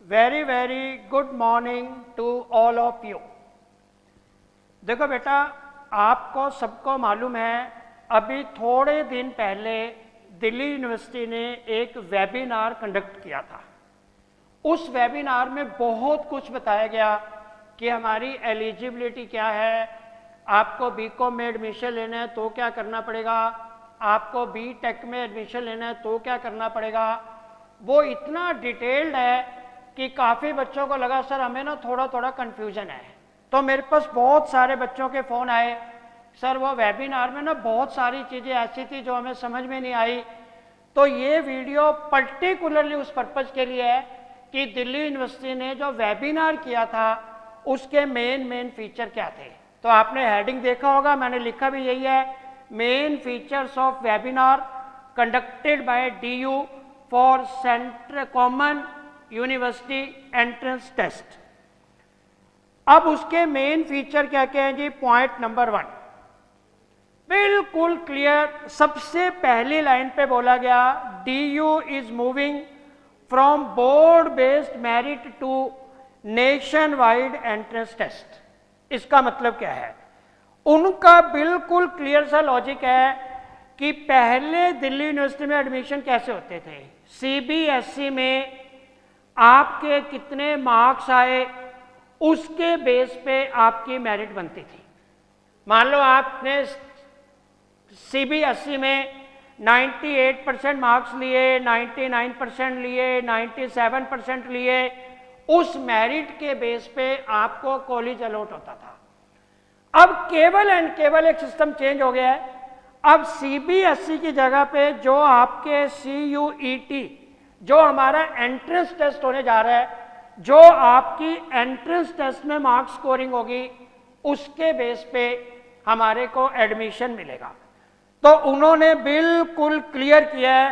Very good morning to all of you. देखो बेटा, आपको सबको मालूम है अभी थोड़े दिन पहले दिल्ली यूनिवर्सिटी ने एक वेबिनार कंडक्ट किया था। उस वेबिनार में बहुत कुछ बताया गया कि हमारी एलिजिबिलिटी क्या है, आपको बीकॉम में एडमिशन लेना है तो क्या करना पड़ेगा, आपको बीटेक में एडमिशन लेना है तो क्या करना पड़ेगा। वो इतना डिटेल्ड है कि काफ़ी बच्चों को लगा सर हमें ना थोड़ा कन्फ्यूजन है। तो मेरे पास बहुत सारे बच्चों के फ़ोन आए, सर वो वेबिनार में ना बहुत सारी चीज़ें ऐसी थी जो हमें समझ में नहीं आई। तो ये वीडियो पर्टिकुलरली उस पर्पज़ के लिए है कि दिल्ली यूनिवर्सिटी ने जो वेबिनार किया था उसके मेन फीचर क्या थे। तो आपने हेडिंग देखा होगा, मैंने लिखा भी यही है, main features of webinar conducted by DU for central common university entrance test. अब उसके मेन फीचर क्या क्या हैं जी। पॉइंट नंबर 1 बिल्कुल क्लियर, सबसे पहली लाइन पे बोला गया DU is moving from board based merit to nationwide entrance test. इसका मतलब क्या है, उनका बिल्कुल क्लियर सा लॉजिक है कि पहले दिल्ली यूनिवर्सिटी में एडमिशन कैसे होते थे, CBSE में आपके कितने मार्क्स आए उसके बेस पे आपकी मेरिट बनती थी। मान लो आपने CBSE में 98% मार्क्स लिए, 99% लिए, 97% लिए, उस मेरिट के बेस पे आपको कॉलेज अलॉट होता था। अब केवल एंड केवल एक सिस्टम चेंज हो गया है। अब CBSE की जगह पे जो आपके CUET, जो हमारा एंट्रेंस टेस्ट होने जा रहा है, जो आपकी एंट्रेंस टेस्ट में मार्क्स स्कोरिंग होगी उसके बेस पे हमारे को एडमिशन मिलेगा। तो उन्होंने बिल्कुल क्लियर किया है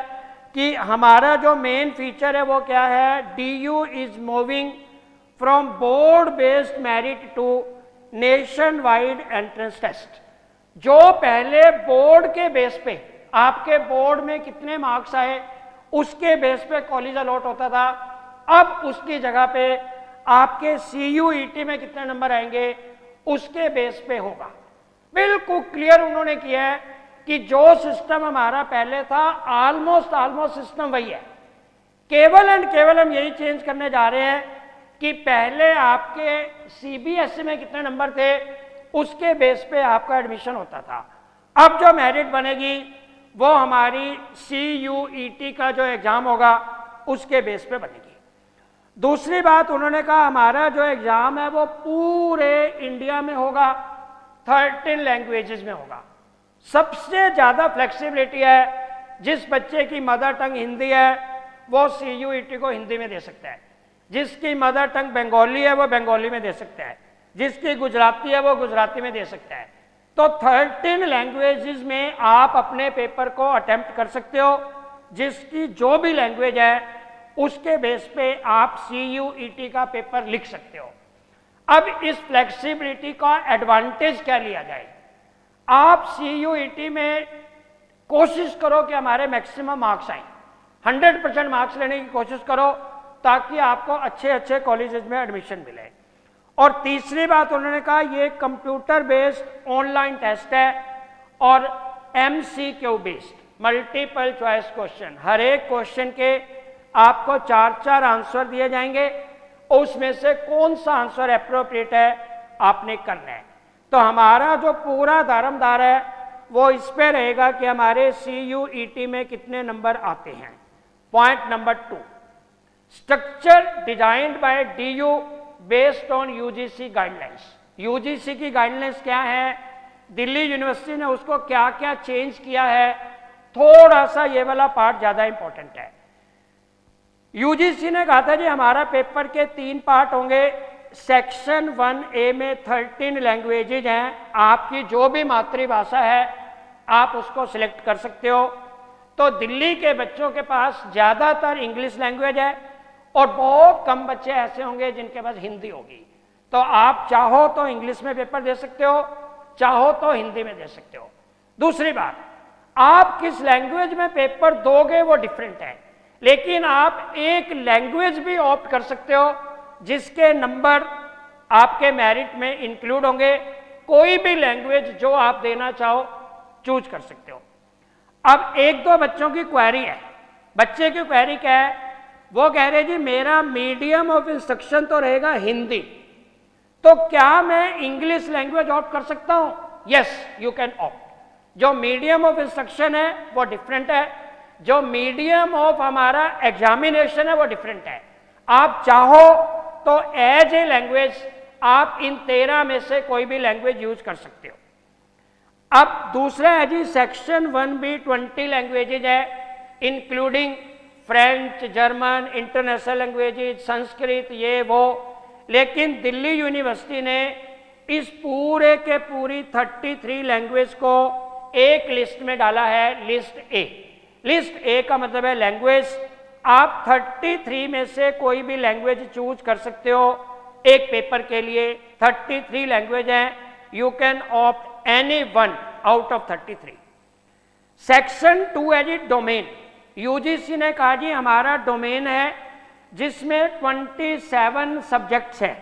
कि हमारा जो मेन फीचर है वो क्या है, DU is moving from board based merit to nationwide entrance test. जो पहले बोर्ड के बेस पे आपके बोर्ड में कितने मार्क्स आए उसके बेस पे कॉलेज अलॉट होता था, अब उसकी जगह पे आपके CUET में कितने नंबर आएंगे उसके बेस पे होगा। बिल्कुल क्लियर उन्होंने किया है कि जो सिस्टम हमारा पहले था ऑलमोस्ट सिस्टम वही है। केवल एंड केवल हम यही चेंज करने जा रहे हैं कि पहले आपके CBSE में कितने नंबर थे उसके बेस पे आपका एडमिशन होता था। अब जो मेरिट बनेगी वो हमारी CUET का जो एग्जाम होगा उसके बेस पे बनेगी। दूसरी बात उन्होंने कहा हमारा जो एग्जाम है वो पूरे इंडिया में होगा, 13 लैंग्वेजेस में होगा। सबसे ज़्यादा फ्लेक्सिबिलिटी है, जिस बच्चे की मदर टंग हिंदी है वो CUET को हिंदी में दे सकता है, जिसकी मदर टंग बंगाली है वो बंगाली में दे सकता है, जिसकी गुजराती है वो गुजराती में दे सकता है। तो 13 लैंग्वेजेस में आप अपने पेपर को अटेम्प्ट कर सकते हो, जिसकी जो भी लैंग्वेज है उसके बेस पे आप CUET का पेपर लिख सकते हो। अब इस फ्लेक्सिबिलिटी का एडवांटेज क्या लिया जाए, आप CUET में कोशिश करो कि हमारे मैक्सिमम मार्क्स आए, 100% मार्क्स लेने की कोशिश करो ताकि आपको अच्छे कॉलेजेस में एडमिशन मिले। और तीसरी बात उन्होंने कहा ये कंप्यूटर बेस्ड ऑनलाइन टेस्ट है और MCQ based, multiple choice question. हर एक क्वेश्चन के आपको 4 आंसर दिए जाएंगे और उसमें से कौन सा आंसर एप्रोप्रिएट है आपने करना है। तो हमारा जो पूरा दारमदार है वो इस पे रहेगा कि हमारे CUET में कितने नंबर आते हैं। Point number 2 structure designed bye DU based on UGC guidelines. UGC की गाइडलाइंस क्या है, दिल्ली यूनिवर्सिटी ने उसको क्या क्या चेंज किया है, थोड़ा सा ये वाला पार्ट ज़्यादा इंपॉर्टेंट है। UGC ने कहा था जी हमारा पेपर के 3 पार्ट होंगे। सेक्शन 1A में 13 लैंग्वेजेज हैं, आपकी जो भी मातृभाषा है आप उसको सिलेक्ट कर सकते हो। तो दिल्ली के बच्चों के पास ज़्यादातर इंग्लिश लैंग्वेज है और बहुत कम बच्चे ऐसे होंगे जिनके पास हिंदी होगी। तो आप चाहो तो इंग्लिश में पेपर दे सकते हो, चाहो तो हिंदी में दे सकते हो। दूसरी बात, आप किस लैंग्वेज में पेपर दोगे वो डिफरेंट है, लेकिन आप एक लैंग्वेज भी ऑप्ट कर सकते हो जिसके नंबर आपके मेरिट में इंक्लूड होंगे। कोई भी लैंग्वेज जो आप देना चाहो चूज कर सकते हो। अब एक दो बच्चों की क्वेरी है। बच्चे की क्वेरी क्या है? वो कह रहे जी मेरा मीडियम ऑफ इंस्ट्रक्शन तो रहेगा हिंदी, तो क्या मैं इंग्लिश लैंग्वेज ऑप्ट कर सकता हूं? Yes, you can opt. जो मीडियम ऑफ इंस्ट्रक्शन है वो डिफरेंट है, जो मीडियम ऑफ हमारा एग्जामिनेशन है वो डिफरेंट है। आप चाहो तो एज ए लैंग्वेज आप इन 13 में से कोई भी लैंग्वेज यूज कर सकते हो। अब दूसरा है जी सेक्शन 1B 20 लैंग्वेजेज है, including French, German, international languages, Sanskrit, ये वो। लेकिन दिल्ली यूनिवर्सिटी ने इस पूरे के पूरी 33 लैंग्वेज को एक लिस्ट में डाला है, लिस्ट ए। लिस्ट ए का मतलब है लैंग्वेज। आप 33 में से कोई भी लैंग्वेज चूज कर सकते हो एक पेपर के लिए। 33 लैंग्वेज हैं, you can opt any one out of 33। Section 2 है जी डोमेन। यूजीसी ने कहा जी हमारा डोमेन है जिसमें 27 सब्जेक्ट्स हैं।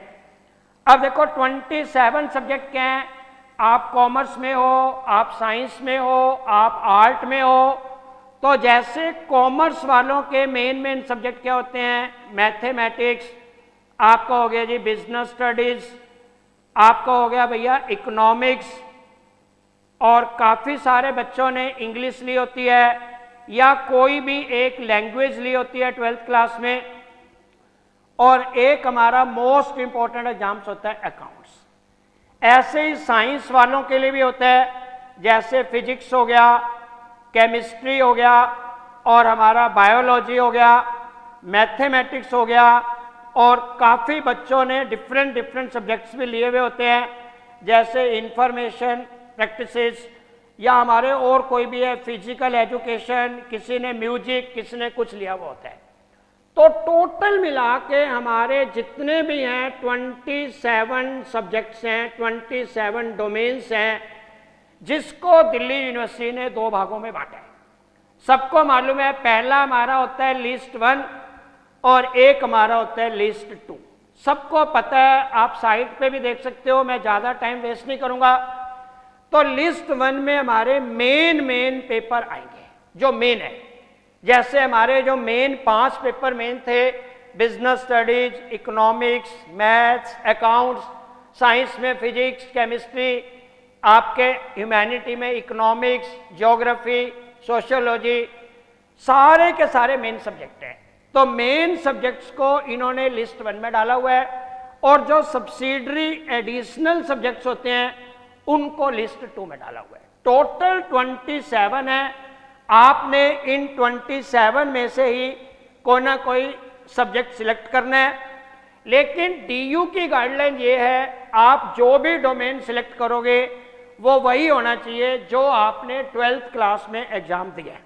अब देखो 27 सब्जेक्ट क्या हैं? आप कॉमर्स में हो, आप साइंस में हो, आप आर्ट में हो। तो जैसे कॉमर्स वालों के मेन सब्जेक्ट क्या होते हैं? मैथमेटिक्स, आपका हो गया जी बिजनेस स्टडीज, आपका हो गया भैया इकोनॉमिक्स, और काफ़ी सारे बच्चों ने इंग्लिश ली होती है या कोई भी एक लैंग्वेज ली होती है 12th क्लास में। और एक हमारा मोस्ट इंपॉर्टेंट एग्जाम्स होता है अकाउंट्स। ऐसे ही साइंस वालों के लिए भी होता है, जैसे फिजिक्स हो गया, केमिस्ट्री हो गया, और हमारा बायोलॉजी हो गया, मैथमेटिक्स हो गया। और काफ़ी बच्चों ने डिफरेंट सब्जेक्ट्स भी लिए हुए होते हैं, जैसे इंफॉर्मेशन प्रैक्टिसेस, या हमारे और कोई भी है फिजिकल एजुकेशन, किसी ने म्यूजिक, किसी ने कुछ लिया हुआ होता है। तो टोटल मिला के हमारे जितने भी हैं 27 सब्जेक्ट्स हैं, 27 डोमेन्स हैं, जिसको दिल्ली यूनिवर्सिटी ने 2 भागों में बांटा है। सबको मालूम है, पहला हमारा होता है लिस्ट 1 और एक हमारा होता है लिस्ट 2। सबको पता है, आप साइट पे भी देख सकते हो, मैं ज़्यादा टाइम वेस्ट नहीं करूँगा। तो लिस्ट 1 में हमारे मेन पेपर आएंगे, जो मेन है। जैसे हमारे जो मेन 5 पेपर मेन थे, business studies, economics, maths, accounts, science में फिजिक्स, केमिस्ट्री, आपके ह्यूमैनिटी में इकोनॉमिक्स, ज्योग्राफी, सोशियोलॉजी, सारे के सारे मेन सब्जेक्ट हैं। तो मेन सब्जेक्ट्स को इन्होंने लिस्ट 1 में डाला हुआ है, और जो सब्सिडरी एडिशनल सब्जेक्ट्स होते हैं उनको लिस्ट 2 में डाला हुआ है। टोटल 27 है। आपने इन 27 में से ही कोई ना कोई सब्जेक्ट सिलेक्ट करना है। लेकिन डीयू की गाइडलाइन ये है, आप जो भी डोमेन सिलेक्ट करोगे वो वही होना चाहिए जो आपने 12th क्लास में एग्जाम दिया है।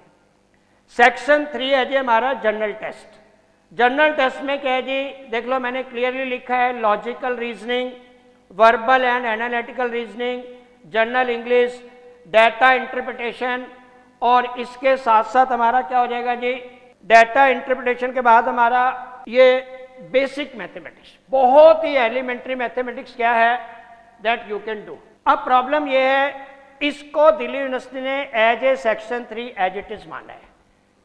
सेक्शन 3 है जी हमारा जनरल टेस्ट। जनरल टेस्ट में क्या है जी, देख लो मैंने क्लियरली लिखा है, logical reasoning, verbal and analytical reasoning, general English, data interpretation, और इसके साथ साथ हमारा क्या हो जाएगा जी, डाटा इंटरप्रिटेशन के बाद हमारा ये बेसिक मैथमेटिक्स, बहुत ही एलिमेंट्री मैथमेटिक्स क्या है दैट यू कैन डू। अब प्रॉब्लम ये है, इसको दिल्ली यूनिवर्सिटी ने as a section 3 as it is माना है।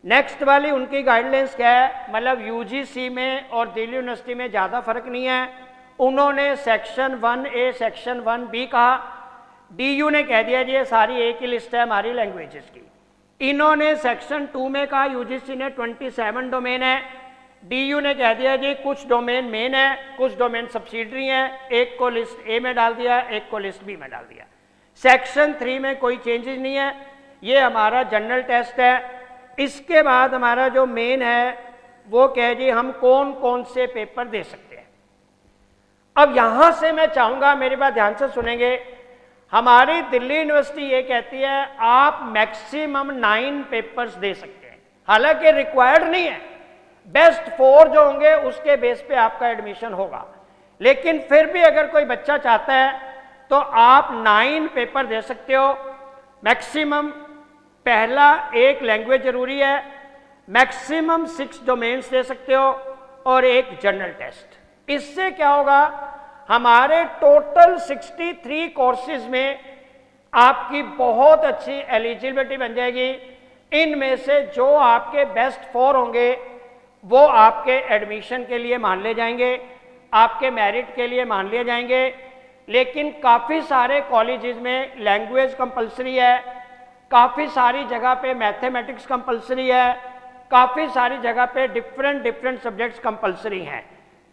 नेक्स्ट वाली उनकी गाइडलाइंस क्या है, मतलब यूजीसी में और दिल्ली यूनिवर्सिटी में ज़्यादा फर्क नहीं है। उन्होंने सेक्शन 1A सेक्शन 1B कहा, डीयू ने कह दिया जी ये सारी एक ही लिस्ट है हमारी लैंग्वेजेस की। इन्होंने सेक्शन 2 में कहा, यूजीसी ने 27 डोमेन है, डीयू ने कह दिया जी कुछ डोमेन मेन है, कुछ डोमेन सब्सिडरी हैं, एक को लिस्ट ए में डाल दिया, एक को लिस्ट बी में डाल दिया। सेक्शन 3 में कोई चेंजेस नहीं है। ये हमारा जनरल टेस्ट है। इसके बाद हमारा जो मेन है वो कह जी हम कौन कौन से पेपर दे सकते हैं। अब यहां से मैं चाहूंगा मेरी बात ध्यान से सुनेंगे, हमारी दिल्ली यूनिवर्सिटी ये कहती है आप मैक्सिमम 9 पेपर्स दे सकते हैं, हालांकि रिक्वायर्ड नहीं है, बेस्ट 4 जो होंगे उसके बेस पे आपका एडमिशन होगा। लेकिन फिर भी अगर कोई बच्चा चाहता है तो आप 9 पेपर दे सकते हो मैक्सिमम। पहला एक लैंग्वेज जरूरी है, मैक्सिमम 6 डोमेन्स दे सकते हो और एक जनरल टेस्ट। इससे क्या होगा, हमारे टोटल 63 कोर्सेज में आपकी बहुत अच्छी एलिजिबिलिटी बन जाएगी। इनमें से जो आपके बेस्ट 4 होंगे वो आपके एडमिशन के लिए मान ले जाएंगे, आपके मेरिट के लिए मान लिए जाएंगे। लेकिन काफ़ी सारे कॉलेजेस में लैंग्वेज कंपलसरी है, काफ़ी सारी जगह पे मैथमेटिक्स कंपलसरी है, काफ़ी सारी जगह पे डिफरेंट सब्जेक्ट्स कंपलसरी हैं।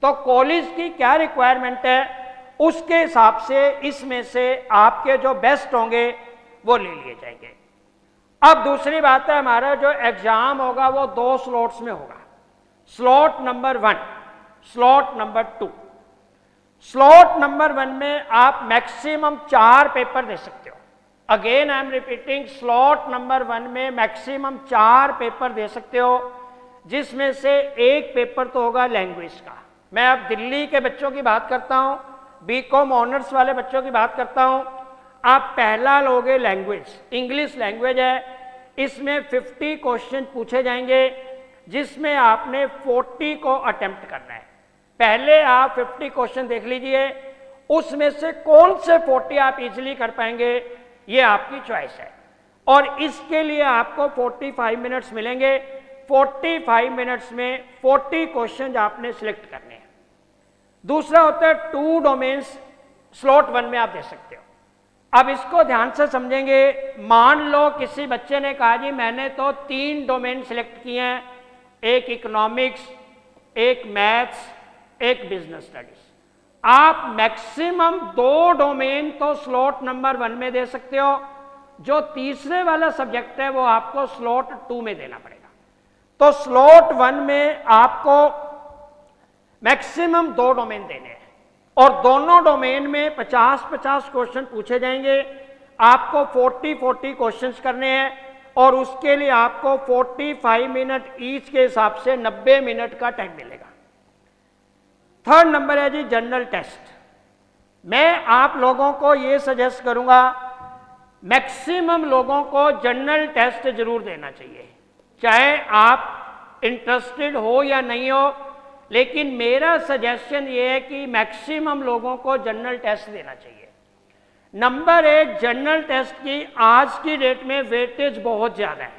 तो कॉलेज की क्या रिक्वायरमेंट है उसके हिसाब से इसमें से आपके जो बेस्ट होंगे वो ले लिए जाएंगे। अब दूसरी बात है, हमारा जो एग्जाम होगा वो 2 स्लॉट्स में होगा, slot number 1, slot number 2। Slot number 1 में आप मैक्सिमम 4 पेपर दे सकते हो। Again I am repeating, slot number 1 में मैक्सिमम 4 पेपर दे सकते हो, जिसमें से एक पेपर तो होगा लैंग्वेज का। मैं अब दिल्ली के बच्चों की बात करता हूँ, बीकॉम ऑनर्स वाले बच्चों की बात करता हूँ। आप पहला लोगे लैंग्वेज, इंग्लिश लैंग्वेज है, इसमें 50 क्वेश्चन पूछे जाएंगे, जिसमें आपने 40 को अटेम्प्ट करना है। पहले आप 50 क्वेश्चन देख लीजिए, उसमें से कौन से 40 आप इजीली कर पाएंगे ये आपकी चॉइस है। और इसके लिए आपको 45 मिनट्स मिलेंगे। 45 मिनट्स में 40 क्वेश्चन आपने सिलेक्ट करने हैं। दूसरा होता है 2 डोमेन्स, स्लॉट 1 में आप दे सकते हो। अब इसको ध्यान से समझेंगे। मान लो किसी बच्चे ने कहा जी मैंने तो 3 डोमेन सिलेक्ट किए हैं, एक इकोनॉमिक्स, एक मैथ्स, एक बिजनेस स्टडीज। आप मैक्सिमम 2 डोमेन तो स्लॉट नंबर 1 में दे सकते हो, जो तीसरे वाला सब्जेक्ट है वो आपको स्लॉट 2 में देना पड़ेगा। तो स्लॉट 1 में आपको मैक्सिमम 2 डोमेन देने हैं और दोनों डोमेन में 50-50 क्वेश्चन पूछे जाएंगे। आपको 40-40 क्वेश्चंस करने हैं और उसके लिए आपको 45 मिनट ईच के हिसाब से 90 मिनट का टाइम मिलेगा। थर्ड नंबर है जी जनरल टेस्ट। मैं आप लोगों को ये सजेस्ट करूंगा, मैक्सिमम लोगों को जनरल टेस्ट जरूर देना चाहिए, चाहे आप इंटरेस्टेड हो या नहीं हो। लेकिन मेरा सजेशन ये है कि मैक्सिमम लोगों को जनरल टेस्ट देना चाहिए। नंबर 1, जनरल टेस्ट की आज की डेट में वेटेज बहुत ज़्यादा है।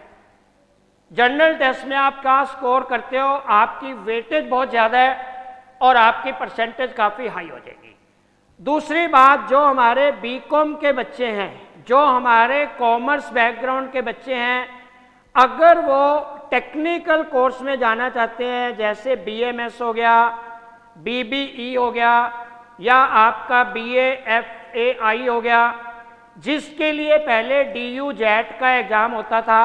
जनरल टेस्ट में आप क्या स्कोर करते हो, आपकी वेटेज बहुत ज़्यादा है और आपकी परसेंटेज काफ़ी हाई हो जाएगी। दूसरी बात, जो हमारे बीकॉम के बच्चे हैं, जो हमारे कॉमर्स बैकग्राउंड के बच्चे हैं, अगर वो टेक्निकल कोर्स में जाना चाहते हैं, जैसे बीएमएस हो गया, बीबीई हो गया, या आपका बीएफएआई हो गया, जिसके लिए पहले डीयू जेट का एग्ज़ाम होता था,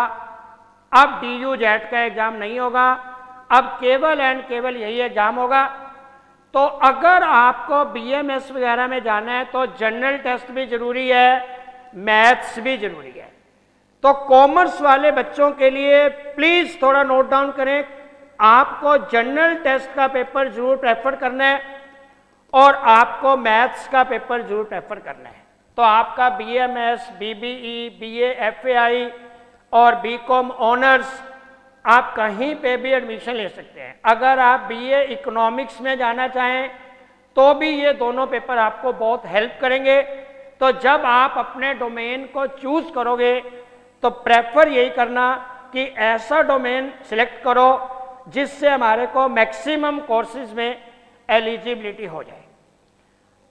अब डीयू जेट का एग्ज़ाम नहीं होगा, अब केवल एंड केवल यही एग्ज़ाम होगा। तो अगर आपको बीएमएस वगैरह में जाना है तो जनरल टेस्ट भी ज़रूरी है, मैथ्स भी ज़रूरी है। तो कॉमर्स वाले बच्चों के लिए प्लीज़ थोड़ा नोट डाउन करें, आपको जनरल टेस्ट का पेपर जरूर प्रेफर करना है और आपको मैथ्स का पेपर जरूर प्रेफर करना है। तो आपका बीएमएस, बीबीई, बीएफएआई और बीकॉम ऑनर्स, आप कहीं पे भी एडमिशन ले सकते हैं। अगर आप बीए इकोनॉमिक्स में जाना चाहें तो भी ये दोनों पेपर आपको बहुत हेल्प करेंगे। तो जब आप अपने डोमेन को चूज करोगे तो प्रेफर यही करना कि ऐसा डोमेन सिलेक्ट करो जिससे हमारे को मैक्सिमम कोर्सेज में एलिजिबिलिटी हो जाए।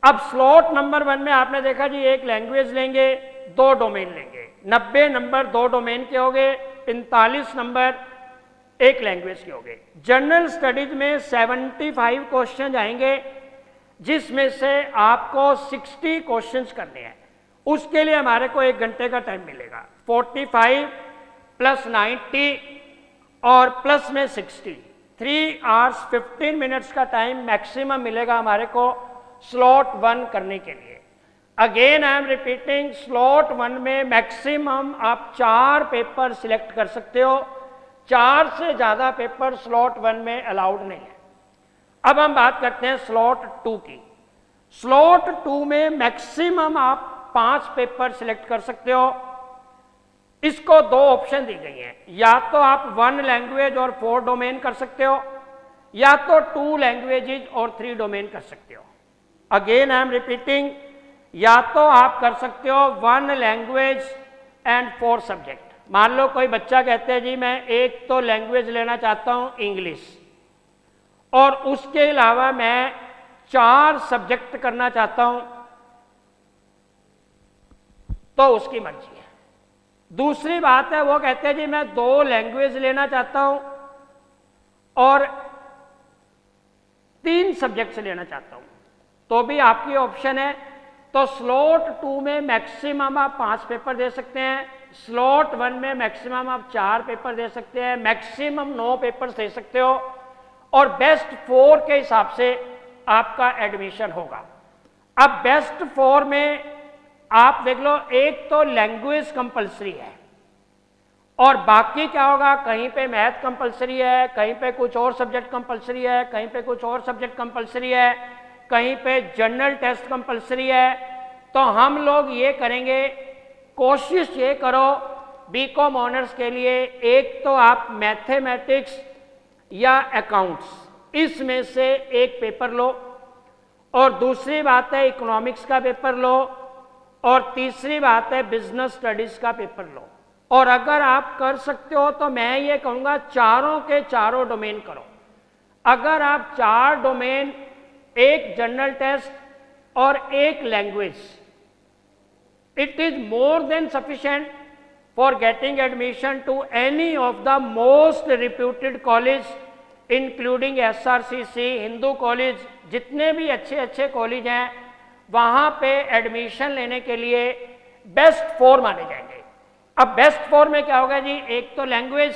अब स्लॉट नंबर 1 में आपने देखा जी, एक लैंग्वेज लेंगे, 2 डोमेन लेंगे, 90 नंबर 2 डोमेन के हो गए, 45 नंबर एक लैंग्वेज के हो गए। जनरल स्टडीज में 75 क्वेश्चन आएंगे, जिसमें से आपको 60 क्वेश्चंस करने हैं। उसके लिए हमारे को 1 घंटे का टाइम मिलेगा। 45 + 90 और प्लस में 60, 3 आवर्स 15 मिनट्स का टाइम मैक्सिमम मिलेगा हमारे को स्लॉट 1 करने के लिए। Again I am repeating, slot 1 में मैक्सिमम आप 4 पेपर सिलेक्ट कर सकते हो, 4 से ज़्यादा पेपर स्लॉट 1 में अलाउड नहीं है। अब हम बात करते हैं स्लॉट 2 की। स्लॉट 2 में मैक्सिमम आप 5 पेपर सिलेक्ट कर सकते हो। इसको दो ऑप्शन दी गई हैं, या तो आप 1 लैंग्वेज और 4 डोमेन कर सकते हो, या तो 2 लैंग्वेजेज और 3 डोमेन कर सकते हो। अगेन आई एम रिपीटिंग, या तो आप कर सकते हो 1 लैंग्वेज एंड 4 सब्जेक्ट। मान लो कोई बच्चा कहते हैं जी मैं एक तो लैंग्वेज लेना चाहता हूं इंग्लिश, और उसके अलावा मैं 4 सब्जेक्ट करना चाहता हूं, तो उसकी मर्जी है। दूसरी बात है वो कहते हैं जी मैं 2 लैंग्वेज लेना चाहता हूं और 3 सब्जेक्ट से लेना चाहता हूं, तो भी आपकी ऑप्शन है। तो स्लॉट 2 में मैक्सिमम आप 5 पेपर दे सकते हैं, स्लॉट 1 में मैक्सिमम आप 4 पेपर दे सकते हैं, मैक्सिमम 9 पेपर दे सकते हो, और बेस्ट 4 के हिसाब से आपका एडमिशन होगा। अब बेस्ट 4 में आप देख लो, एक तो लैंग्वेज कंपलसरी है, और बाकी क्या होगा, कहीं पे मैथ कंपलसरी है, कहीं पे कुछ और सब्जेक्ट कंपलसरी है, कहीं पे कुछ और सब्जेक्ट कंपलसरी है, कहीं पे जनरल टेस्ट कंपलसरी है। तो हम लोग ये करेंगे, कोशिश ये करो बीकॉम ऑनर्स के लिए, एक तो आप मैथमेटिक्स या अकाउंट्स इसमें से एक पेपर लो, और दूसरी बात है इकोनॉमिक्स का पेपर लो, और तीसरी बात है बिजनेस स्टडीज का पेपर लो। और अगर आप कर सकते हो तो मैं ये कहूँगा चारों के चारों डोमेन करो। अगर आप 4 डोमेन, एक जनरल टेस्ट और एक language, it is more than sufficient for getting admission to any of the most reputed college including SRCC, Hindu college, जितने भी अच्छे अच्छे कॉलेज हैं वहाँ पे एडमिशन लेने के लिए बेस्ट 4 माने जाएंगे। अब बेस्ट 4 में क्या होगा जी, एक तो लैंग्वेज,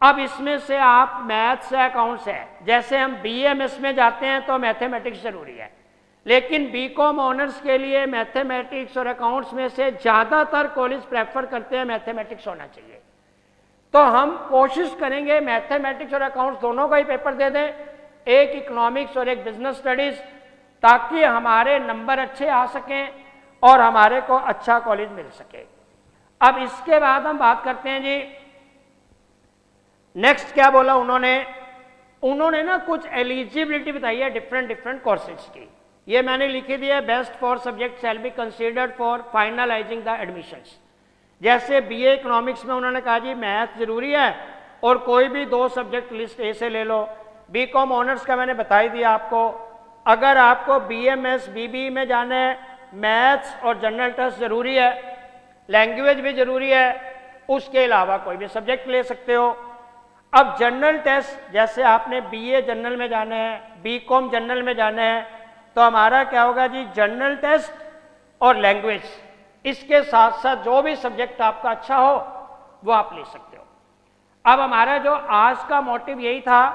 अब इसमें से आप मैथ्स है, अकाउंट्स है, जैसे हम BMS में जाते हैं तो मैथमेटिक्स जरूरी है, लेकिन बीकॉम ऑनर्स के लिए मैथमेटिक्स और अकाउंट्स में से ज़्यादातर कॉलेज प्रेफर करते हैं मैथमेटिक्स होना चाहिए। तो हम कोशिश करेंगे मैथमेटिक्स और अकाउंट्स दोनों का ही पेपर दे दें, एक इकोनॉमिक्स और एक बिजनेस स्टडीज, ताकि हमारे नंबर अच्छे आ सकें और हमारे को अच्छा कॉलेज मिल सके। अब इसके बाद हम बात करते हैं जी, नेक्स्ट क्या बोला उन्होंने ना कुछ एलिजिबिलिटी बताई है डिफरेंट कोर्सेज की। ये मैंने लिखी दी है, best 4 subject shall be considered for finalising the admissions. जैसे BA इकोनॉमिक्स में उन्होंने कहा जी मैथ जरूरी है और कोई भी 2 सब्जेक्ट लिस्ट A से ले लो। बीकॉम ऑनर्स का मैंने बता ही दिया आपको। अगर आपको BMS BBE में जाना है, मैथ्स और जनरल टेस्ट जरूरी है, लैंग्वेज भी जरूरी है, उसके अलावा कोई भी सब्जेक्ट ले सकते हो। अब जनरल टेस्ट, जैसे आपने BA जनरल में जाना है, बीकॉम जनरल में जाना है, तो हमारा क्या होगा जी, जनरल टेस्ट और लैंग्वेज, इसके साथ साथ जो भी सब्जेक्ट आपका अच्छा हो वो आप ले सकते हो। अब हमारा जो आज का मोटिव यही था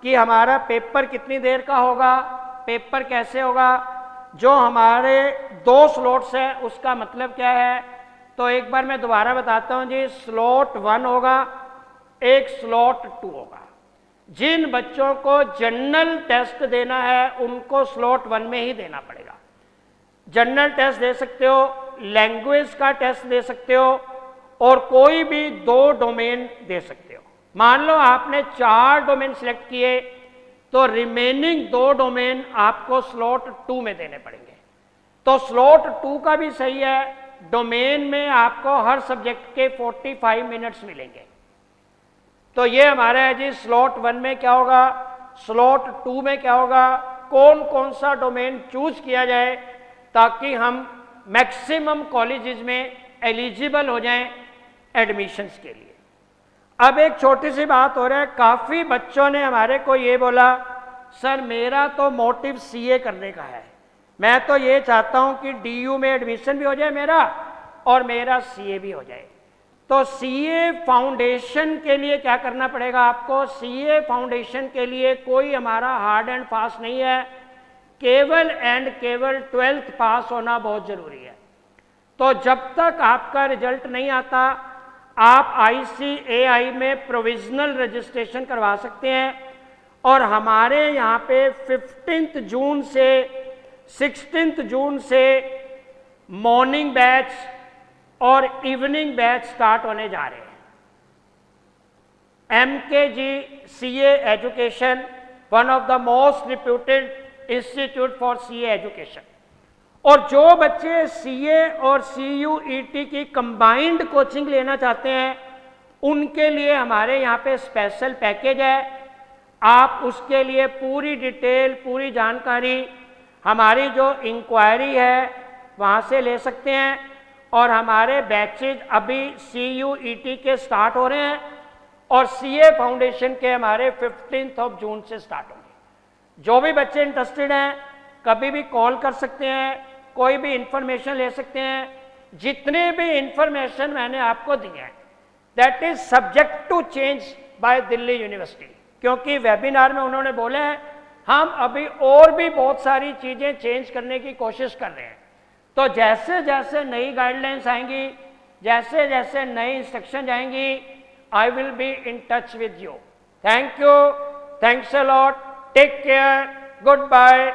कि हमारा पेपर कितनी देर का होगा, पेपर कैसे होगा, जो हमारे 2 स्लॉट्स हैं उसका मतलब क्या है। तो एक बार मैं दोबारा बताता हूं जी, स्लॉट 1 होगा, एक स्लॉट 2 होगा। जिन बच्चों को जनरल टेस्ट देना है उनको स्लॉट 1 में ही देना पड़ेगा। जनरल टेस्ट दे सकते हो, लैंग्वेज का टेस्ट दे सकते हो, और कोई भी 2 डोमेन दे सकते हो। मान लो आपने 4 डोमेन सिलेक्ट किए, तो रिमेनिंग 2 डोमेन आपको स्लॉट 2 में देने पड़ेंगे। तो स्लॉट 2 का भी सही है, डोमेन में आपको हर सब्जेक्ट के 45 मिनट्स मिलेंगे। तो ये हमारा है जी, स्लॉट 1 में क्या होगा, स्लॉट 2 में क्या होगा, कौन कौन सा डोमेन चूज किया जाए ताकि हम मैक्सिमम कॉलेजेस में एलिजिबल हो जाएं एडमिशन्स के लिए। अब एक छोटी सी बात हो रहा है, काफ़ी बच्चों ने हमारे को ये बोला, सर मेरा तो मोटिव CA करने का है, मैं तो ये चाहता हूँ कि DU में एडमिशन भी हो जाए मेरा और मेरा CA भी हो जाए। तो CA फाउंडेशन के लिए क्या करना पड़ेगा आपको, CA फाउंडेशन के लिए कोई हमारा हार्ड एंड फास्ट नहीं है, केवल एंड केवल 12th पास होना बहुत जरूरी है। तो जब तक आपका रिजल्ट नहीं आता, आप ICAI में प्रोविजनल रजिस्ट्रेशन करवा सकते हैं। और हमारे यहाँ पे 15 जून से 16 जून से मॉर्निंग बैच और इवनिंग बैच स्टार्ट होने जा रहे हैं। MKG CA education, one of the most reputed institute for CA education. और जो बच्चे CA और CUET की कंबाइंड कोचिंग लेना चाहते हैं उनके लिए हमारे यहाँ पे स्पेशल पैकेज है। आप उसके लिए पूरी डिटेल, पूरी जानकारी हमारी जो इंक्वायरी है वहाँ से ले सकते हैं। और हमारे बैचेज अभी CUET के स्टार्ट हो रहे हैं और CA फाउंडेशन के हमारे 15 जून से स्टार्ट होंगे। जो भी बच्चे इंटरेस्टेड हैं कभी भी कॉल कर सकते हैं, कोई भी इंफॉर्मेशन ले सकते हैं। जितने भी इंफॉर्मेशन मैंने आपको दी है that is subject to change by Delhi university, क्योंकि वेबिनार में उन्होंने बोले हैं हम अभी और भी बहुत सारी चीज़ें चेंज करने की कोशिश कर रहे हैं। तो जैसे जैसे नई गाइडलाइंस आएंगी, जैसे जैसे नई इंस्ट्रक्शन आएंगी, I will be in touch with you. Thank you, thanks a lot, take care, good bye.